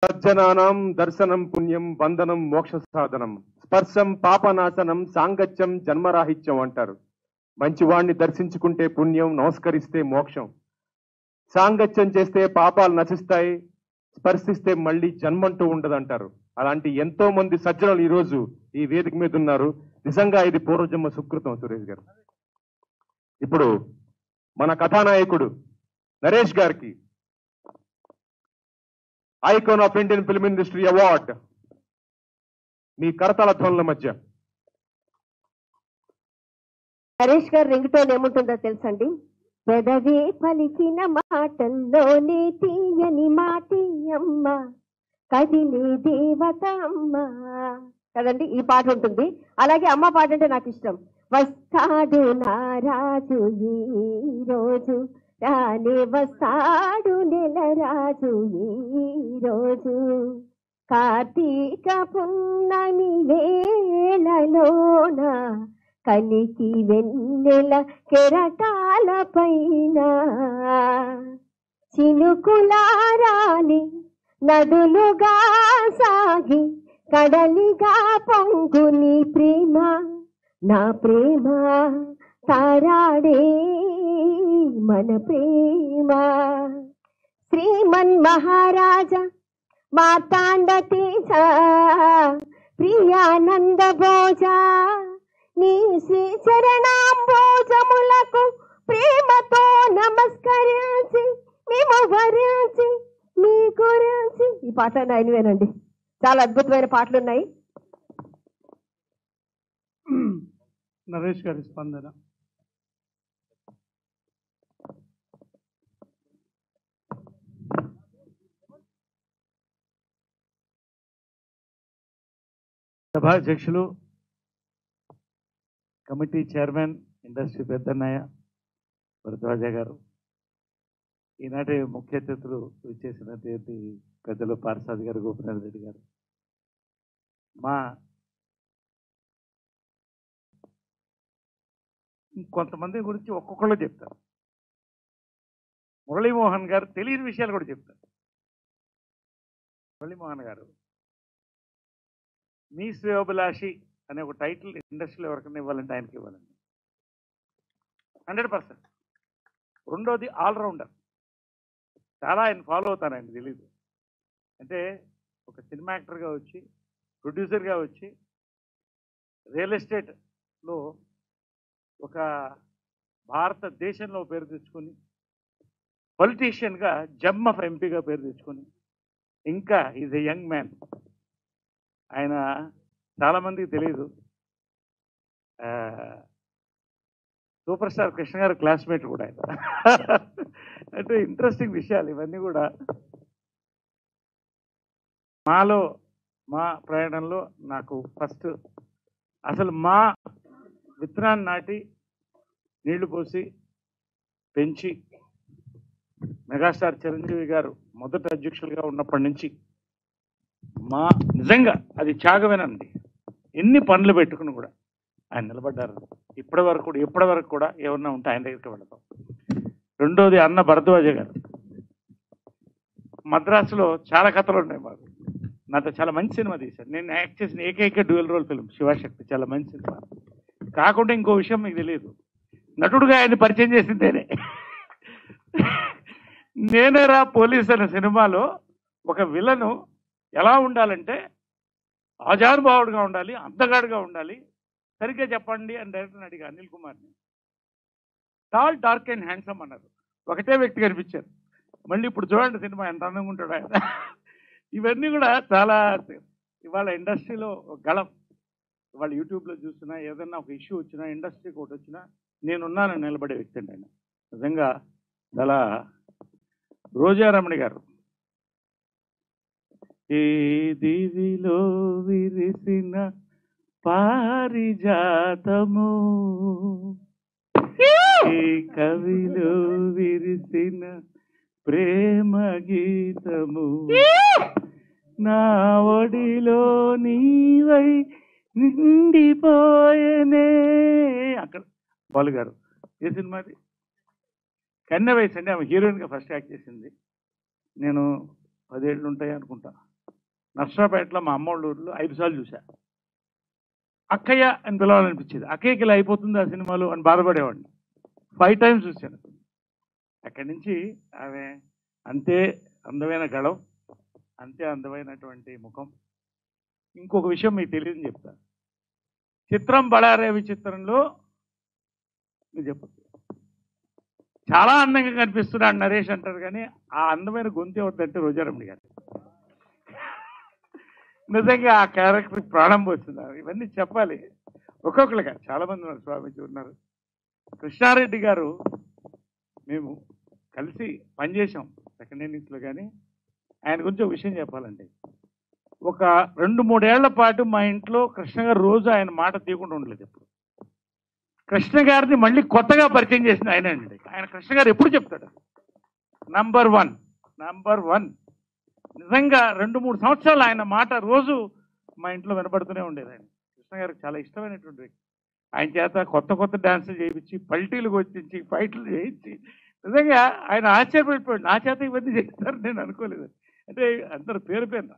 సజ్జనానాం దర్శనం పుణ్యం బంధనం మోక్ష సాధనం స్పర్శం పాపనాశనం సాంగత్యం జన్మరాహిత్యం అంటారు. మంచివాణ్ణి దర్శించుకుంటే పుణ్యం, నమస్కరిస్తే మోక్షం. సాంగత్యం చేస్తే పాపాలు నశిస్తాయి, స్పర్శిస్తే మళ్ళీ జన్మంటూ ఉండదంటారు. అలాంటి ఎంతో మంది సజ్జనులు ఈ రోజు ఈ వేదిక మీద ఉన్నారు. నిజంగా ఇది పూర్వజన్మ సుకృతం. సురేష్ గారు, ఇప్పుడు మన కథానాయకుడు నరేష్ గారికి icon of Indian film industry award మీ కరతాళ ధ్వనుల మధ్య. నరేష్ గారు రింగ్ టోన్ ఏముంటుందో తెలుసండి? పెదవే పలికిన మాటల్లోనే తీయని మాటి అమ్మ, కదిలే దేవత అమ్మ కదండి, ఈ పాట ఉంటుంది. అలాగే అమ్మ పాట అంటే నాకు ఇష్టం. వస్తాడు నారాజు ఈ రోజు, రానే వస్తాడు నెలరాజు ఈ రోజు, కార్తీక పున్నమి వేళలోన కలికి వెన్నెల కెరటాల పైన, చినుకులారాలి నదులుగా సాగి కడలిగా పొంగుని ప్రేమ, నా ప్రేమ తారాడే మన ప్రేమ. శ్రీమన్ మహారాజా మార్తాండ తేజ ప్రియానంద భోజ, నీ శ్రీ చరణాంబోజములకు ప్రేమతో నమస్కరించి మేము వరించి మీ గురించి. ఈ పాటలు ఆయనవేనండి, చాలా అద్భుతమైన పాటలు ఉన్నాయి. నరేష్ గారి స్పందన. సభాధ్యక్షులు, కమిటీ చైర్మన్ ఇండస్ట్రీ పెద్దన్నయ్య భరద్వాజ గారు, ఈనాటి ముఖ్య అతిథులు విచ్చేసినటువంటి పెద్దలు పార్సాద్ గారు, గోపినాథ్ రెడ్డి గారు, మా కొంతమంది గురించి ఒక్కొక్కళ్ళు చెప్తారు. మురళీమోహన్ గారు తెలియని విషయాలు కూడా చెప్తారు. మురళీమోహన్ గారు మీ శ్రేయోభిలాషి అనే ఒక టైటిల్ ఇండస్ట్రీలో ఎవరికైనా ఇవ్వాలంటే ఆయనకి ఇవ్వాలండి, 100%. రెండోది ఆల్రౌండర్, చాలా ఆయన ఫాలో అవుతానండి. తెలీదు అంటే ఒక సినిమా యాక్టర్గా వచ్చి, ప్రొడ్యూసర్గా వచ్చి, రియల్ ఎస్టేట్లో ఒక భారతదేశంలో పేరు తెచ్చుకొని, పొలిటీషియన్గా జమ్ ఆఫ్ ఎంపీగా పేరు తెచ్చుకొని, ఇంకా ఈజ్ ఎ యంగ్ మ్యాన్. ఆయన చాలామందికి తెలియదు, సూపర్ స్టార్ కృష్ణ గారు క్లాస్మేట్ కూడా ఆయన. అంటే ఇంట్రెస్టింగ్ విషయాలు ఇవన్నీ కూడా. మా ప్రయాణంలో నాకు ఫస్ట్ అసలు మా విత్తనాన్ని నాటి నీళ్లు పోసి పెంచి మెగాస్టార్ చిరంజీవి గారు మొదటి అధ్యక్షులుగా ఉన్నప్పటి నుంచి నిజంగా అది త్యాగమేనండి. ఎన్ని పనులు పెట్టుకుని కూడా ఆయన నిలబడ్డారు. ఇప్పటి వరకు కూడా ఏమన్నా ఉంటే ఆయన దగ్గరికి వెళతాం. రెండోది అన్న భరద్వాజ గారు, మద్రాసులో చాలా కథలు ఉన్నాయి మాకు. నాతో చాలా మంచి సినిమా తీశారు. నేను యాక్ట్ చేసిన ఏకైక డ్యూయల్ రోల్ ఫిల్మ్ శివశక్తి, చాలా మంచి సినిమా. కాకుండా ఇంకో విషయం మీకు తెలియదు, నటుడుగా ఆయన పరిచయం చేసిందేనే. నేనేరా పోలీస్ అనే సినిమాలో ఒక విలను ఎలా ఉండాలంటే ఆజానుభావుడుగా ఉండాలి, అందగాడుగా ఉండాలి, సరిగ్గా చెప్పండి అని డైరెక్టర్ని అడిగా, అనిల్ కుమార్ని. టాల్, డార్క్ అండ్ హ్యాండ్సమ్ అన్నారు. ఒకటే వ్యక్తి కనిపించారు. మళ్ళీ ఇప్పుడు చూడండి సినిమా ఎంత అందంగా ఉంటాడు ఆయన. ఇవన్నీ కూడా చాలా ఇవాళ ఇండస్ట్రీలో గళం. ఇవాళ యూట్యూబ్లో చూసినా, ఏదన్నా ఒక ఇష్యూ వచ్చినా, ఇండస్ట్రీకి ఒకటి వచ్చినా నేనున్నానని నిలబడే వ్యక్తి అండి ఆయన. నిజంగా చాలా. రోజారమణి గారు, ఏ దివిలో విరిసిన పారిజాతము, ఏ కవిలో విరిసిన ప్రేమ గీతము, నా ఒడిలో నీవై నిండిపోయేనే. అక్కడ బాలు గారు, ఏ సినిమాది? కన్య వయసు అండి. ఆమె హీరోయిన్గా ఫస్ట్ యాక్ట్ చేసింది. నేను 10 ఏళ్ళు ఉంటాయి అనుకుంటా. నర్సరాపేటలో మా అమ్మోళ్ళ ఊర్లో 5 సార్లు చూశా. అక్కయ్య అని పిలవాలనిపించేది. అక్కయ్యకి ఇలా అయిపోతుంది ఆ సినిమాలు అని బాధపడేవాడిని. 5 టైమ్స్ చూశాను. అక్కడి నుంచి ఆమె అంతే అందమైన గళం, అంతే అందమైనటువంటి ముఖం. ఇంకొక విషయం మీకు తెలియదని చెప్తా. చిత్రం బళారే విచిత్రంలో మీరు చెప్పచ్చు, చాలా అందంగా కనిపిస్తున్నాడు నరేష్ అంటారు, కానీ ఆ అందమైన గొంతు ఎవరిదంటే రోజారమణి గారు. నిజంగా ఆ క్యారెక్టర్ ప్రాణం పోతున్నారు. ఇవన్నీ చెప్పాలి ఒక్కొక్కరుగా. చాలా మంది ఉన్నారు, స్వామీజీ ఉన్నారు, కృష్ణారెడ్డి గారు, మేము కలిసి పనిచేసాం సెకండ్ ఇన్నింగ్స్లో. కానీ ఆయన గురించి ఒక విషయం చెప్పాలండి. ఒక 2-3 ఏళ్ల పాటు మా ఇంట్లో కృష్ణ గారు రోజు ఆయన మాట తీయకుండా ఉండలేదు. ఎప్పుడు కృష్ణ గారిని మళ్ళీ కొత్తగా పరిచయం చేసిన ఆయన అండి. ఆయన కృష్ణ గారు ఎప్పుడు చెప్తాడు నంబర్ వన్. నిజంగా 2-3 సంవత్సరాలు ఆయన మాట రోజు మా ఇంట్లో వినపడుతూనే ఉండేది. ఆయన కృష్ణ గారికి చాలా ఇష్టమైనటువంటి వ్యక్తి. ఆయన చేత కొత్త కొత్త డాన్సులు చేయించి, పల్టీలు కొట్టించి, ఫైట్లు చేయించి, నిజంగా ఆయన ఆశ్చర్యపడిపోయాడు. నా చేత ఇవన్నీ చేస్తారు నేను అనుకోలేదు. అంటే అందరు పేరు పేరున,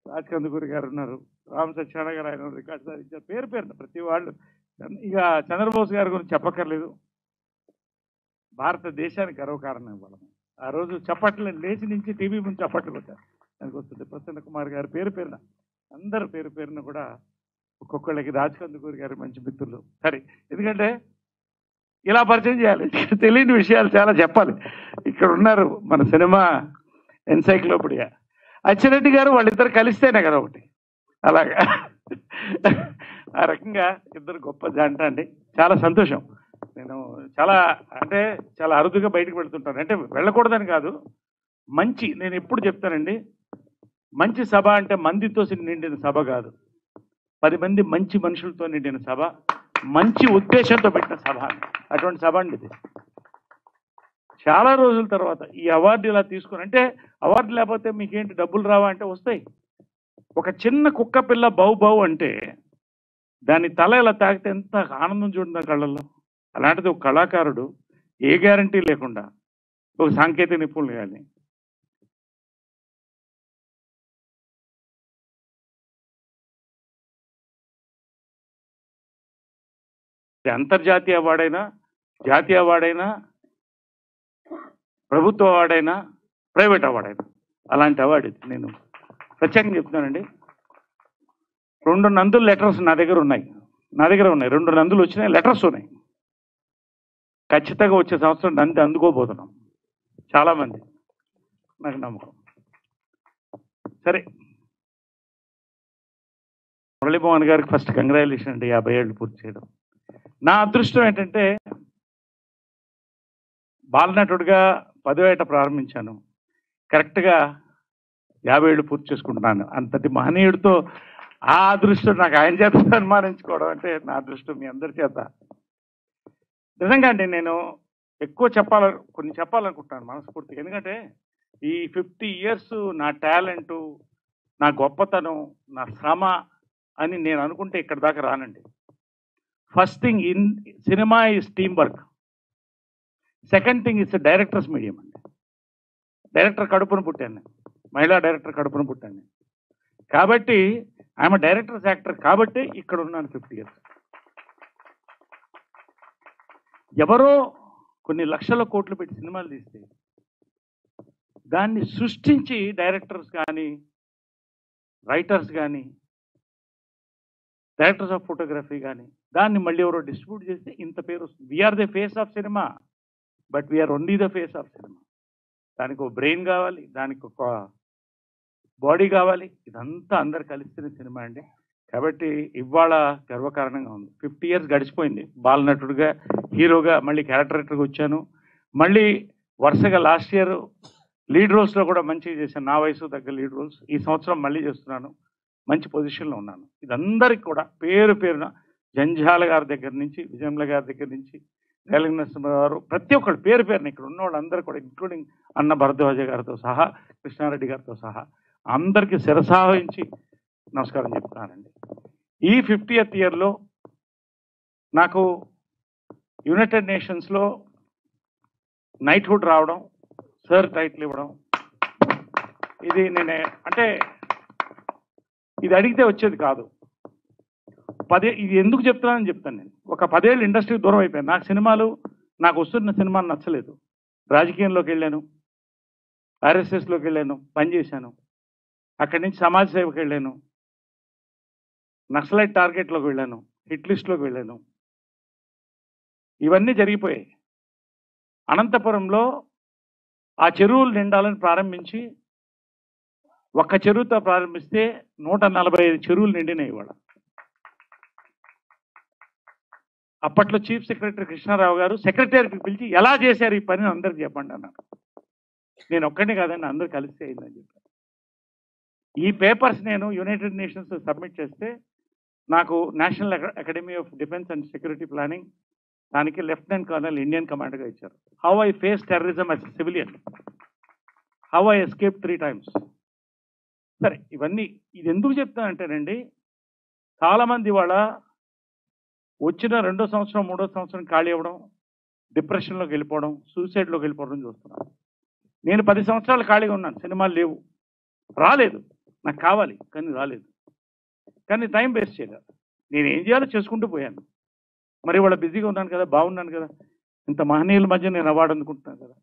రాజ్ కందుకూరి గారు ఉన్నారు, రామ సత్యనారాయణ గారు ఆయన రికార్డు సాధించారు, పేరు పేరున ప్రతి వాళ్ళు. ఇక చంద్రబోస్ గారి గురించి చెప్పక్కర్లేదు. భారతదేశానికి గర్వకారణం ఇవ్వడం. ఆ రోజు చప్పట్లు లేచి నుంచి టీవీ ముందు చప్పట్లు కొట్టారు. దానికి వస్తుంది ప్రసన్న కుమార్ గారు పేరు పేరున, అందరు పేరు పేరున కూడా ఒక్కొక్కళ్ళకి. రాజ్ కందుకూరి గారు మంచి మిత్రులు. సరే, ఎందుకంటే ఇలా పరిచయం చేయాలి, తెలియని విషయాలు చాలా చెప్పాలి. ఇక్కడ ఉన్నారు మన సినిమా ఎన్సైక్లోపీడియా అచ్చిరెడ్డి గారు, వాళ్ళిద్దరు కలిస్తేనే కదా ఒకటి. అలాగా ఆ రకంగా ఇద్దరు గొప్ప జంట అండి. చాలా సంతోషం. నేను చాలా అరుదుగా బయటకు వెళ్తుంటాను. అంటే వెళ్ళకూడదని కాదు, మంచి, నేను ఎప్పుడు చెప్తానండి, మంచి సభ అంటే మందితో నిండిన సభ కాదు, 10 మంది మంచి మనుషులతో నిండిన సభ, మంచి ఉద్దేశంతో పెట్టిన సభ. అటువంటి సభ అండి ఇది. చాలా రోజుల తర్వాత ఈ అవార్డు ఇలా తీసుకుని, అంటే అవార్డు లేకపోతే మీకేంటి డబ్బులు రావా అంటే వస్తాయి. ఒక చిన్న కుక్క పిల్ల బౌ బౌ అంటే దాని తల ఇలా తాకితే ఎంత ఆనందం చూడండి ఆ కళ్ళల్లో. అలాంటిది ఒక కళాకారుడు ఏ గ్యారంటీ లేకుండా, ఒక సాంకేతిక నిపుణులు కానీ అంతర్జాతీయ అవార్డైనా, జాతీయ అవార్డైనా, ప్రభుత్వ అవార్డైనా, ప్రైవేట్ అవార్డైనా, అలాంటి అవార్డు ఇది. నేను ప్రత్యేకంగా చెప్తున్నానండి. 2 నందుల లెటర్స్ నా దగ్గర ఉన్నాయి. 2 నందులు వచ్చినాయి, లెటర్స్ ఉన్నాయి. ఖచ్చితంగా వచ్చే సంవత్సరం నంది అందుకోబోతున్నాం చాలామంది, నాకు నమ్మకం. సరే, మురళీమోహన్ గారికి ఫస్ట్ కంగ్రాచులేషన్ అండి, 50 ఏళ్ళు పూర్తి చేయడం. నా అదృష్టం ఏంటంటే బాలనటుడిగా 10వ ఏట ప్రారంభించాను, కరెక్ట్గా 50 ఏళ్ళు పూర్తి చేసుకుంటున్నాను. అంతటి మహనీయుడితో ఆ అదృష్టం నాకు, ఆయన చేత సన్మానించుకోవడం అంటే నా అదృష్టం. మీ అందరి చేత నిజంగా అండి నేను ఎక్కువ కొన్ని చెప్పాలనుకుంటున్నాను మనస్ఫూర్తిగా. ఎందుకంటే ఈ 50 ఇయర్స్ నా టాలెంటు, నా గొప్పతనం, నా శ్రమ అని నేను అనుకుంటే ఇక్కడ దాకా రానండి. First thing in cinema is team work. Second thing is directors medium అండి. డైరెక్టర్ కడుపున పుట్టాను, మహిళా డైరెక్టర్ కడుపున పుట్టాను. కాబట్టి ఐఎమ్ డైరెక్టర్స్ యాక్టర్, కాబట్టి ఇక్కడ ఉన్నాను 50 ఇయర్స్. ఎవరో కొన్ని లక్షల కోట్లు పెట్టి సినిమాలు తీస్తే దాన్ని సృష్టించి డైరెక్టర్స్ కానీ, రైటర్స్ కానీ, డైరెక్టర్స్ ఆఫ్ ఫోటోగ్రఫీ కానీ, దాన్ని మళ్ళీ ఎవరో డిస్ట్రిబ్యూట్ చేస్తే ఇంత పేరు వస్తుంది. We are the face of cinema, but we are only the face of cinema. దానికి ఒక బ్రెయిన్ కావాలి, దానికి ఒక బాడీ కావాలి, ఇదంతా అందరు కలిసిన సినిమా అండి. కాబట్టి ఇవాళ గర్వకారణంగా ఉంది. 50 ఇయర్స్ గడిచిపోయింది. బాలనటుడిగా, హీరోగా, మళ్ళీ క్యారెక్టర్గా వచ్చాను. మళ్ళీ వరుసగా లాస్ట్ ఇయర్ లీడ్ రోల్స్లో కూడా మంచిగా చేశాను, నా వయసు తగ్గ లీడ్ రోల్స్. ఈ సంవత్సరం మళ్ళీ చేస్తున్నాను, మంచి పొజిషన్లో ఉన్నాను. ఇదందరికీ కూడా పేరు పేరున, జంజాల గారి దగ్గర నుంచి, విజయమ్ల గారి దగ్గర నుంచి, రేలంగి నరసింహ గారు, ప్రతి ఒక్కరు పేరు పేరున ఇక్కడ ఉన్న వాళ్ళందరూ కూడా, ఇంక్లూడింగ్ అన్న భరద్వాజ గారితో సహా, కృష్ణారెడ్డి గారితో సహా అందరికీ శిరసావహించి నమస్కారం చెప్తున్నానండి. ఈ 50th ఇయర్లో నాకు యునైటెడ్ నేషన్స్లో నైట్హుడ్ రావడం, సర్ టైటిల్ ఇవ్వడం, ఇది నేను అంటే ఇది అడిగితే వచ్చేది కాదు. ఇది ఎందుకు చెప్తున్నానని చెప్తాను. నేను ఒక 10 ఏళ్ళు ఇండస్ట్రీ దూరం అయిపోయాను. నాకు వస్తున్న సినిమాలు నచ్చలేదు. రాజకీయంలోకి వెళ్ళాను, ఆర్ఎస్ఎస్లోకి వెళ్ళాను, పనిచేశాను. అక్కడి నుంచి సమాజ సేవకి వెళ్ళాను, నక్సలైట్ టార్గెట్లోకి వెళ్ళాను, హిట్ లిస్ట్లోకి వెళ్ళాను. ఇవన్నీ జరిగిపోయాయి. అనంతపురంలో ఆ చెరువులు నిండాలని ప్రారంభించి ఒక్క చెరువుతో ప్రారంభిస్తే 145 చెరువులు నిండినాయి ఇవాళ. అప్పట్లో చీఫ్ సెక్రటరీ కృష్ణారావు గారు సెక్రటరీకి పిలిచి ఎలా చేశారు ఈ పని అందరికి చెప్పండి అన్నారు. నేను ఒక్కడిని కాదండి, అందరు కలిసి అయిందని చెప్పాను. ఈ పేపర్స్ నేను యునైటెడ్ నేషన్స్ సబ్మిట్ చేస్తే నాకు national academy of defence and security planning దానికి లెఫ్టినెంట్ కర్నల్ ఇండియన్ కమాండర్గా ఇచ్చారు. How I face terrorism as civilian, how I escape 3 times. సరే, ఇవన్నీ ఇది ఎందుకు చెప్తానంటేనండి, చాలామంది వాళ్ళ వచ్చిన 2వ సంవత్సరం 3వ సంవత్సరం ఖాళీ అవ్వడం, డిప్రెషన్లోకి వెళ్ళిపోవడం, సూసైడ్లోకి వెళ్ళిపోవడం చూస్తున్నాను. నేను 10 సంవత్సరాలు ఖాళీగా ఉన్నాను, సినిమాలు లేవు, రాలేదు, నాకు కావాలి కానీ రాలేదు. కానీ టైం వేస్ట్ చేయలేదు. నేను ఏం చేయాలో చేసుకుంటూ పోయాను. మరి వాళ్ళ బిజీగా ఉన్నాను కదా, బాగున్నాను కదా, ఇంత మహనీయుల మధ్య నేను అవార్డు అందుకుంటున్నాను కదా.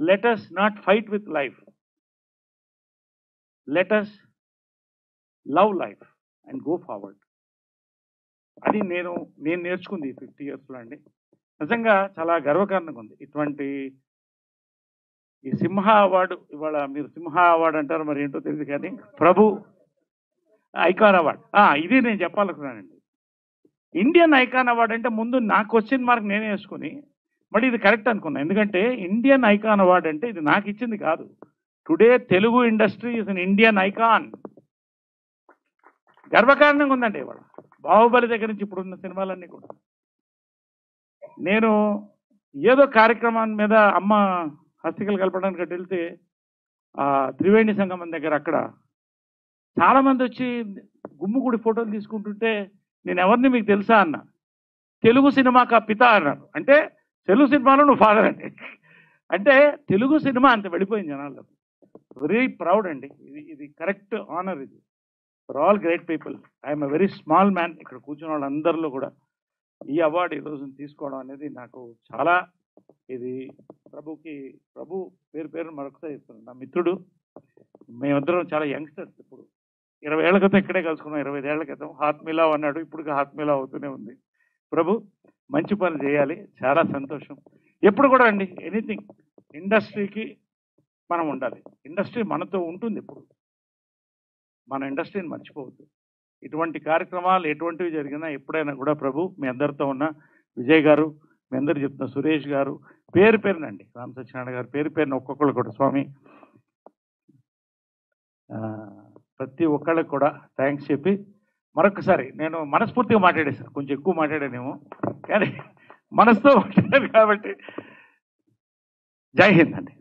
Let us not fight with life, let us love life and go forward. అది నేను నేర్చుకుంది 50 yearsలో అండి. నిజంగా చాలా గర్వకారణంగా ఉంది. ఇటువంటి ఈ సింహ అవార్డు, ఇవాళ మీరు సింహ అవార్డు అంటారు, మరి ఏంటో తెలియదు కానీ ప్రభు ఐకాన్ అవార్డు, ఇది నేను చెప్పాలనుకున్నానండి. ఇండియన్ ఐకాన్ అవార్డు అంటే ముందు నా క్వశ్చన్ మార్క్ నేనే వేసుకుని మళ్ళీ ఇది కరెక్ట్ అనుకున్నా. ఎందుకంటే ఇండియన్ ఐకాన్ అవార్డు అంటే ఇది నాకు ఇచ్చింది కాదు. Today Telugu industry is an Indian icon. గర్వకారణంగా ఉందండి ఇవాళ. బాహుబలి దగ్గర నుంచి ఇప్పుడున్న సినిమాలన్నీ కూడా. నేను ఏదో కార్యక్రమాన్ని మీద అమ్మ హస్తికలు కలపడానికి అటు వెళ్తే త్రివేణి సంగమం దగ్గర అక్కడ చాలామంది వచ్చి గుమ్ముగుడి ఫోటోలు తీసుకుంటుంటే నేను ఎవరిని మీకు తెలుసా అన్న. తెలుగు సినిమాకా పిత అన్నారు. అంటే తెలుగు సినిమాలో నువ్వు ఫాదర్ అంటే తెలుగు సినిమా అంత వెళ్ళిపోయింది జనాల్లో. వెరీ ప్రౌడ్ అండి. ఇది కరెక్ట్ ఆనర్. ఇది for all great people. I'm a very small man. ఇక్కడ కూర్చున్న వాళ్ళందరిలో కూడా ఈ అవార్డు ఈరోజు తీసుకోవడం అనేది నాకు చాలా, ఇది ప్రభు పేరు మరొకసారి ఇస్తున్నాను. నా మిత్రుడు, మేమిద్దరం చాలా యంగ్స్టర్స్. ఇప్పుడు 20 ఏళ్ల క్రితం ఇక్కడే కలుసుకున్నాం. 25 ఏళ్ల క్రితం హాత్ మిలావ్ అన్నాడు, ఇప్పుడు హాత్ మిలావ్ అవుతూనే ఉంది. ప్రభు మంచి పని చేయాలి, చాలా సంతోషం. ఎప్పుడు కూడా అండి, ఎనీథింగ్ ఇండస్ట్రీకి మనం ఉండాలి. ఇండస్ట్రీ మనతో ఉంటుంది. ఇప్పుడు మన ఇండస్ట్రీని మర్చిపోవద్దు. ఇటువంటి కార్యక్రమాలు ఎటువంటివి జరిగినా ఎప్పుడైనా కూడా ప్రభు మీ అందరితో ఉన్న విజయ్ గారు, మీ అందరు చెప్తున్న సురేష్ గారు, పేరు పేరునండి, రామ్ సత్యనారాయణ గారు, పేరు పేరున ఒక్కొక్కళ్ళు కూడా స్వామి ప్రతి ఒక్కళ్ళకి కూడా థ్యాంక్స్ చెప్పి మరొకసారి నేను మనస్ఫూర్తిగా మాట్లాడేసాను. కొంచెం ఎక్కువ మాట్లాడానేమో కానీ మనసుతో మాట్లాడాను కాబట్టి జై హింద్ అండి.